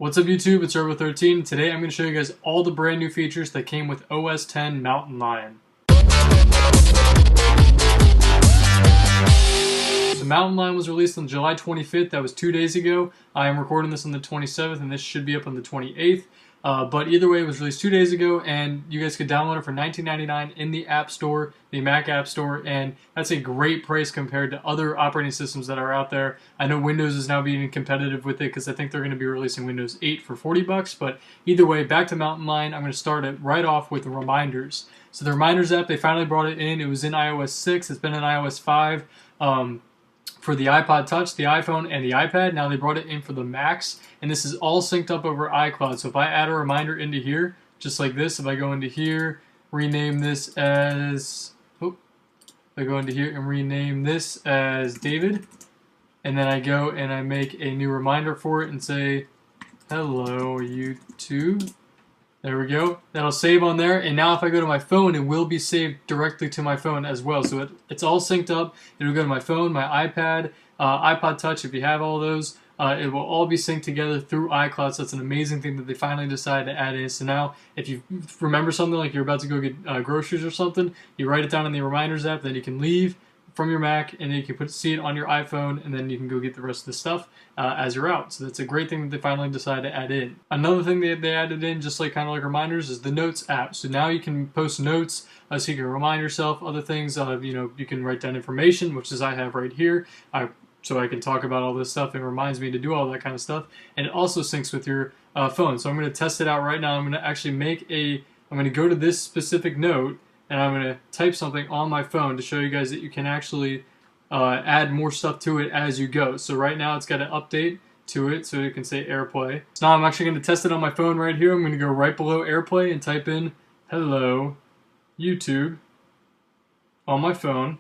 What's up YouTube, it's Turbo13. Today I'm going to show you guys all the brand new features that came with OS 10 Mountain Lion. So Mountain Lion was released on July 25th, that was 2 days ago. I am recording this on the 27th and this should be up on the 28th. But either way, it was released 2 days ago, and you guys could download it for $19.99 in the App Store, the Mac App Store, and that's a great price compared to other operating systems that are out there. I know Windows is now being competitive with it because I think they're going to be releasing Windows 8 for $40, but either way, back to Mountain Lion, I'm going to start it right off with the Reminders. So the Reminders app, they finally brought it in. It was in iOS 6, it's been in iOS 5. For the iPod Touch, the iPhone, and the iPad. Now they brought it in for the Macs, and this is all synced up over iCloud. So if I add a reminder into here, just like this, if I go into here, rename this as, if I go into here and rename this as David, and then I go and I make a new reminder for it and say, hello YouTube. There we go. That'll save on there, and now if I go to my phone, it will be saved directly to my phone as well. So it's all synced up. It'll go to my phone, my iPad, iPod Touch, if you have all those. It will all be synced together through iCloud, so it's an amazing thing that they finally decided to add in. So now, if you remember something like you're about to go get groceries or something, you write it down in the Reminders app, then you can leave from your Mac, and then you can see it on your iPhone, and then you can go get the rest of the stuff as you're out. So that's a great thing that they finally decided to add in. Another thing that they added in, just like kind of like Reminders, is the Notes app. So now you can post notes, so you can remind yourself other things. You can write down information, which is I have right here. So I can talk about all this stuff. It reminds me to do all that kind of stuff, and it also syncs with your phone. So I'm going to test it out right now. I'm going to actually I'm going to go to this specific note, and I'm going to type something on my phone to show you guys that you can actually add more stuff to it as you go. So right now it's got an update to it, so you can say AirPlay. So now I'm actually going to test it on my phone right here. I'm going to go right below AirPlay and type in hello YouTube on my phone.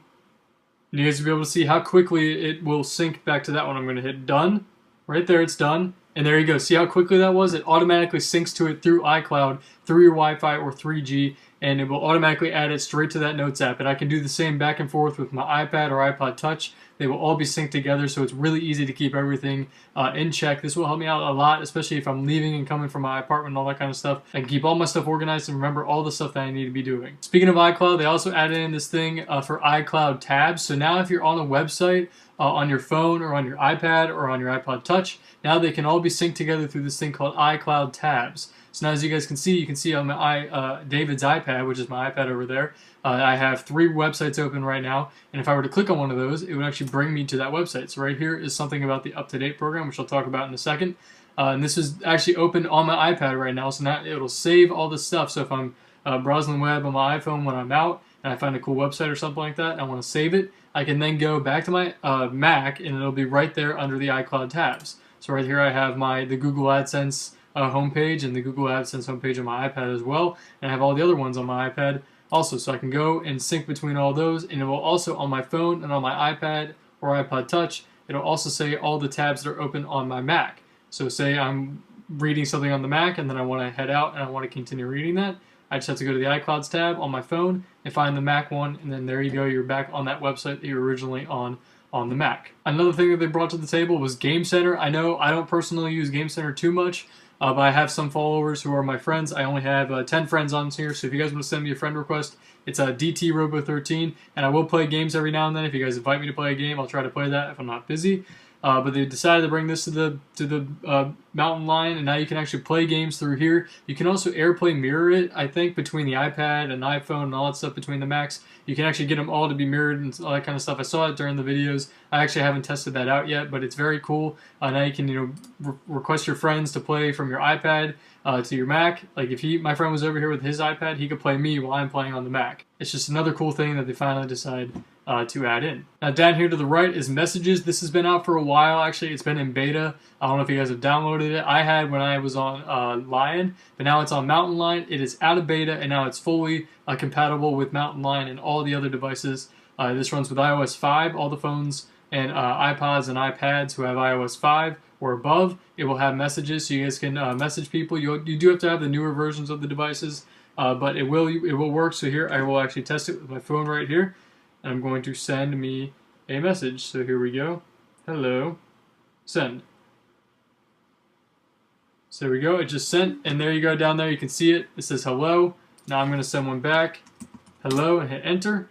And you guys will be able to see how quickly it will sync back to that one. I'm going to hit done. Right there, it's done. And there you go. See how quickly that was? It automatically syncs to it through iCloud, through your Wi-Fi or 3G, and it will automatically add it straight to that Notes app. And I can do the same back and forth with my iPad or iPod Touch. They will all be synced together, so it's really easy to keep everything in check. This will help me out a lot, especially if I'm leaving and coming from my apartment and all that kind of stuff. I can keep all my stuff organized and remember all the stuff that I need to be doing. Speaking of iCloud, they also added in this thing for iCloud tabs. So now if you're on a website, on your phone or on your iPad or on your iPod Touch, now they can all be synced together through this thing called iCloud tabs. So now as you guys can see on my David's iPad, which is my iPad over there, I have 3 websites open right now, and if I were to click on one of those, it would actually bring me to that website. So right here is something about the Up-to-Date program, which I'll talk about in a second. And this is actually open on my iPad right now, so now it'll save all this stuff. So if I'm browsing the web on my iPhone when I'm out, and I find a cool website or something like that, and I want to save it, I can then go back to my Mac, and it'll be right there under the iCloud tabs. So right here I have the Google AdSense homepage and the Google AdSense homepage on my iPad as well, and I have all the other ones on my iPad also, so I can go and sync between all those, and it will also on my phone and on my iPad or iPod Touch, it'll also say all the tabs that are open on my Mac. So say I'm reading something on the Mac and then I want to head out and I want to continue reading that, I just have to go to the iClouds tab on my phone and find the Mac one, and then there you go, you're back on that website that you were originally on the Mac. Another thing that they brought to the table was Game Center. I know I don't personally use Game Center too much, but I have some followers who are my friends. I only have 10 friends on here, so if you guys want to send me a friend request, it's DTRobo13, and I will play games every now and then. If you guys invite me to play a game, I'll try to play that if I'm not busy. But they decided to bring this to the Mountain Lion, and now you can actually play games through here. You can also AirPlay mirror it, I think, between the iPad and iPhone and all that stuff between the Macs. You can actually get them all to be mirrored and all that kind of stuff. I saw it during the videos. I actually haven't tested that out yet, but it's very cool. Now you can request your friends to play from your iPad to your Mac. Like if my friend was over here with his iPad, he could play me while I'm playing on the Mac. It's just another cool thing that they finally decided to add in. Now down here to the right is Messages. This has been out for a while. Actually, it's been in beta. I don't know if you guys have downloaded it. I had when I was on Lion, but now it's on Mountain Lion. It is out of beta, and now it's fully compatible with Mountain Lion and all the other devices. This runs with iOS 5. All the phones and iPods and iPads who have iOS 5 or above, it will have Messages, so you guys can message people. You do have to have the newer versions of the devices, but it will work. So here I will actually test it with my phone right here. I'm going to send me a message. So here we go. Hello. Send. So there we go. It just sent, and there you go down there. You can see it. It says hello. Now I'm going to send one back. Hello, and hit enter.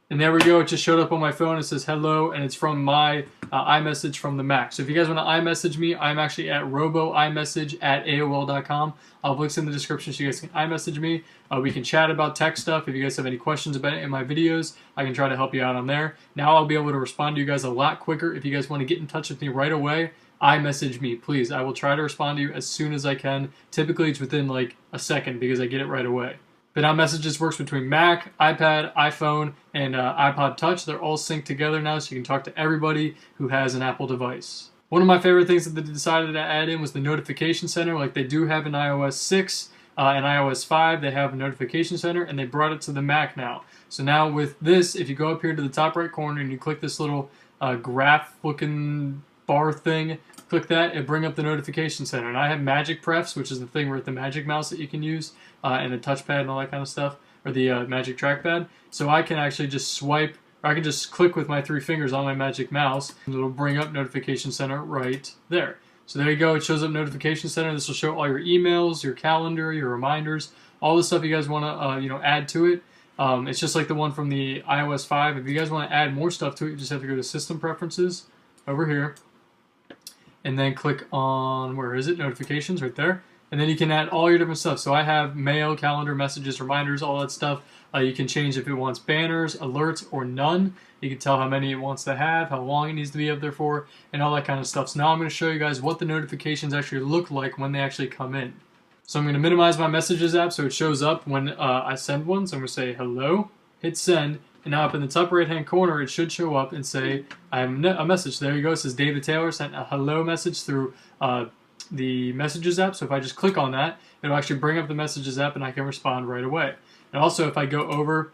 And there we go. It just showed up on my phone. It says hello, and it's from my iMessage from the Mac. So if you guys want to iMessage me, I'm actually at roboimessage@aol.com. I'll have links in the description so you guys can iMessage me. We can chat about tech stuff. If you guys have any questions about it in my videos, I can try to help you out on there. Now I'll be able to respond to you guys a lot quicker. If you guys want to get in touch with me right away, iMessage me, please. I will try to respond to you as soon as I can. Typically, it's within like a second because I get it right away. But now Messages works between Mac, iPad, iPhone, and iPod Touch. They're all synced together now, so you can talk to everybody who has an Apple device. One of my favorite things that they decided to add in was the notification center, like they do have in iOS 6 and iOS 5. They have a notification center, and they brought it to the Mac now. So now with this, if you go up here to the top right corner and you click this little graph-looking bar thing, click that, it bring up the notification center. And I have Magic Prefs, which is the thing with the Magic Mouse that you can use, and the touchpad and all that kind of stuff, or the Magic Trackpad. So I can actually just swipe, or I can just click with my 3 fingers on my Magic Mouse, and it'll bring up Notification Center right there. So there you go, it shows up Notification Center. This will show all your emails, your calendar, your reminders, all the stuff you guys want to add to it. It's just like the one from the iOS 5. If you guys want to add more stuff to it, you just have to go to System Preferences over here, and then click on, where is it? Notifications, right there. And then you can add all your different stuff. So I have mail, calendar, messages, reminders, all that stuff. You can change if it wants banners, alerts, or none. You can tell how many it wants to have, how long it needs to be up there for, and all that kind of stuff. So now I'm going to show you guys what the notifications actually look like when they actually come in. So I'm going to minimize my Messages app so it shows up when I send one. So I'm going to say hello, hit send, and now up in the top right hand corner it should show up and say I have a message. There you go. It says David Taylor sent a hello message through the Messages app. So if I just click on that, it'll actually bring up the Messages app and I can respond right away. And also if I go over,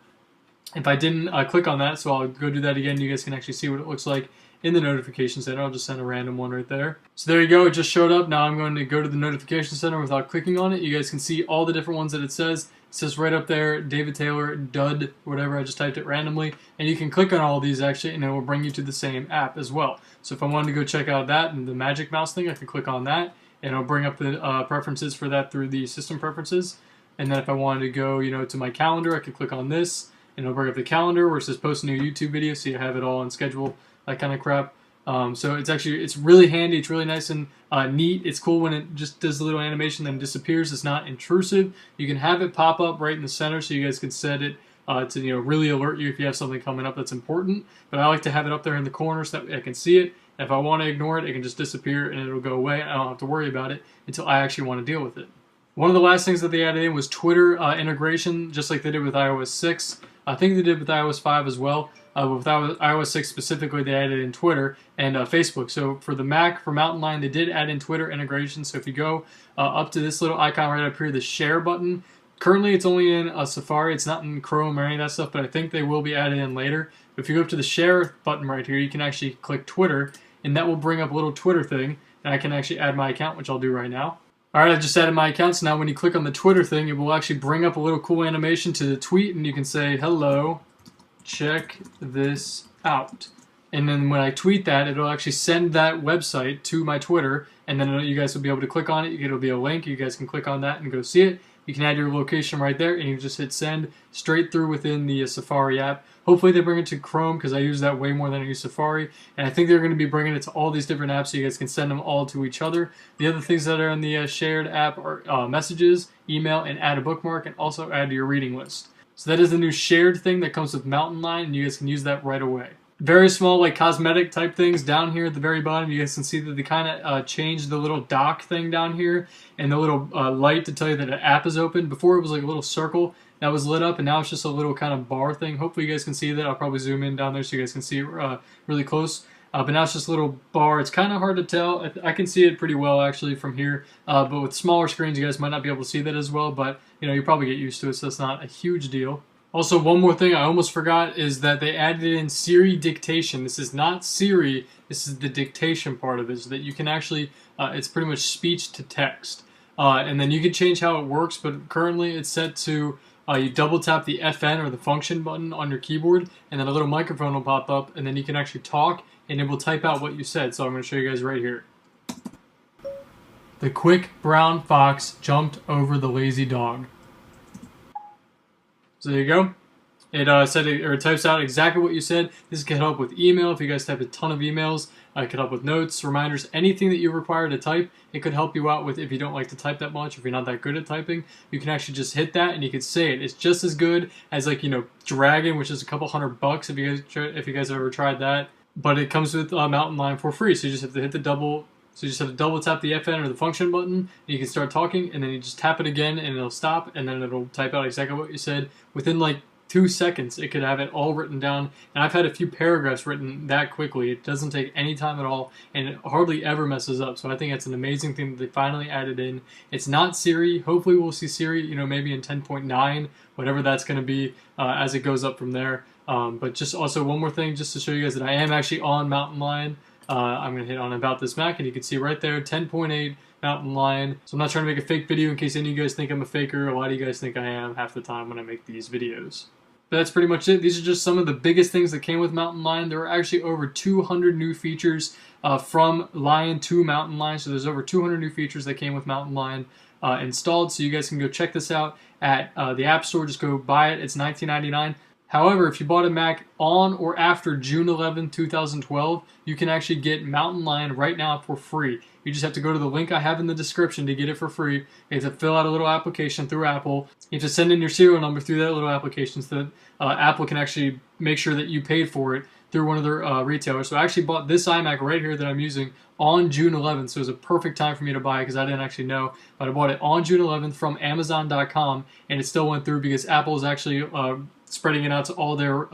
if I didn't click on that, so I'll go do that again, you guys can actually see what it looks like in the notification center. I'll just send a random one right there. So there you go, it just showed up. Now I'm going to go to the notification center without clicking on it. You guys can see all the different ones that it says. It says right up there, David Taylor, dud, whatever, I just typed it randomly. And you can click on all of these actually, and it will bring you to the same app as well. So if I wanted to go check out that and the Magic Mouse thing, I could click on that, and it'll bring up the preferences for that through the System Preferences. And then if I wanted to go, to my calendar, I could click on this, and it'll bring up the calendar where it says post a new YouTube video, so you have it all on schedule, that kind of crap. So it's really handy. It's really nice and neat. It's cool when it just does a little animation then disappears. It's not intrusive. You can have it pop up right in the center, so you guys can set it to really alert you if you have something coming up that's important. But I like to have it up there in the corner so that I can see it. And if I want to ignore it, it can just disappear and it'll go away. I don't have to worry about it until I actually want to deal with it. One of the last things that they added in was Twitter integration, just like they did with iOS 6. I think they did with iOS 5 as well. But with iOS 6 specifically, they added in Twitter and Facebook. So for the Mac, for Mountain Lion, they did add in Twitter integration. So if you go up to this little icon right up here, the share button, currently it's only in Safari. It's not in Chrome or any of that stuff, but I think they will be added in later. But if you go up to the share button right here, you can actually click Twitter, and that will bring up a little Twitter thing, and I can actually add my account, which I'll do right now. Alright, I just added my account, so now when you click on the Twitter thing, it will actually bring up a little cool animation to the tweet, and you can say, hello, check this out. And then when I tweet that, it'll actually send that website to my Twitter, and then you guys will be able to click on it. It'll be a link. You guys can click on that and go see it. You can add your location right there, and you just hit send straight through within the Safari app. Hopefully they bring it to Chrome, because I use that way more than I use Safari. And I think they're going to be bringing it to all these different apps so you guys can send them all to each other. The other things that are in the shared app are messages, email, and add a bookmark, and also add to your reading list. So that is the new shared thing that comes with Mountain Lion, and you guys can use that right away. Very small, like cosmetic type things down here at the very bottom. You guys can see that they kind of changed the little dock thing down here and the little light to tell you that an app is open. Before it was like a little circle that was lit up, and now it's just a little kind of bar thing. Hopefully you guys can see that. I'll probably zoom in down there so you guys can see it really close. But now it's just a little bar. It's kind of hard to tell. I can see it pretty well actually from here. But with smaller screens, you guys might not be able to see that as well. But you probably get used to it, so it's not a huge deal. Also, one more thing I almost forgot is that they added in Siri dictation. This is not Siri, this is the dictation part of it, so that you can actually, it's pretty much speech to text. And then you can change how it works, but currently it's set to, you double tap the FN or the function button on your keyboard, and then a little microphone will pop up, and then you can actually talk, and it will type out what you said. So I'm going to show you guys right here. The quick brown fox jumped over the lazy dog. So there you go. It it types out exactly what you said. This can help with email. If you guys type a ton of emails, it could help with notes, reminders, anything that you require to type. It could help you out with if you don't like to type that much, if you're not that good at typing. You can actually just hit that and you can say it. It's just as good as Dragon, which is a couple $100 if you guys have ever tried that. But it comes with Mountain Lion for free. So you just have to hit the double. So you just have to double tap the FN or the function button, and you can start talking, and then you just tap it again, and it'll stop, and then it'll type out exactly what you said within like 2 seconds. It could have it all written down, and I've had a few paragraphs written that quickly. It doesn't take any time at all, and it hardly ever messes up. So I think it's an amazing thing that they finally added in. It's not Siri. Hopefully we'll see Siri, maybe in 10.9, whatever that's going to be as it goes up from there. But just also one more thing, just to show you guys that I am actually on Mountain Lion. I'm going to hit on About This Mac, and you can see right there, 10.8 Mountain Lion. So I'm not trying to make a fake video in case any of you guys think I'm a faker. A lot of you guys think I am half the time when I make these videos. But that's pretty much it. These are just some of the biggest things that came with Mountain Lion. There are actually over 200 new features from Lion to Mountain Lion. So there's over 200 new features that came with Mountain Lion installed. So you guys can go check this out at the App Store. Just go buy it. It's $19.99. However, if you bought a Mac on or after June 11, 2012, you can actually get Mountain Lion right now for free. You just have to go to the link I have in the description to get it for free. You have to fill out a little application through Apple. You have to send in your serial number through that little application so that Apple can actually make sure that you paid for it through one of their retailers. So I actually bought this iMac right here that I'm using on June 11th, so it was a perfect time for me to buy it because I didn't actually know. But I bought it on June 11th from Amazon.com, and it still went through because Apple is actually spreading it out to all their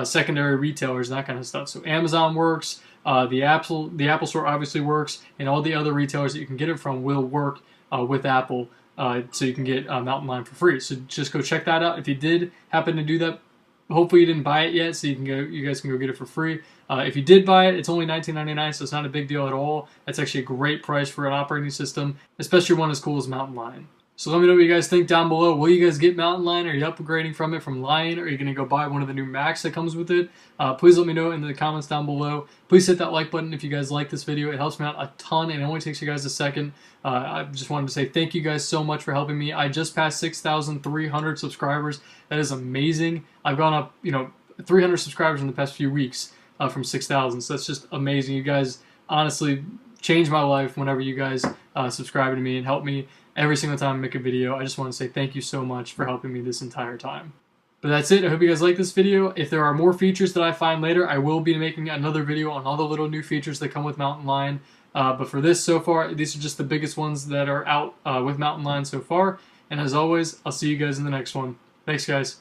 secondary retailers and that kind of stuff. So Amazon works, the Apple Store obviously works, and all the other retailers that you can get it from will work with Apple, so you can get Mountain Lion for free. So just go check that out. If you did happen to do that, hopefully you didn't buy it yet, so you guys can go get it for free. If you did buy it, it's only $19.99, so it's not a big deal at all. That's actually a great price for an operating system, especially one as cool as Mountain Lion. So let me know what you guys think down below. Will you guys get Mountain Lion? Are you upgrading from it from Lion? Or are you going to go buy one of the new Macs that comes with it? Please let me know in the comments down below. Please hit that like button if you guys like this video. It helps me out a ton, and it only takes you guys a second. I just wanted to say thank you guys so much for helping me. I just passed 6,300 subscribers. That is amazing. I've gone up, 300 subscribers in the past few weeks from 6,000. So that's just amazing. You guys honestly changed my life whenever you guys subscribe to me and help me every single time I make a video. I just want to say thank you so much for helping me this entire time. But that's it. I hope you guys like this video. If there are more features that I find later, I will be making another video on all the little new features that come with Mountain Lion. But for this so far, these are just the biggest ones that are out with Mountain Lion so far. And as always, I'll see you guys in the next one. Thanks, guys.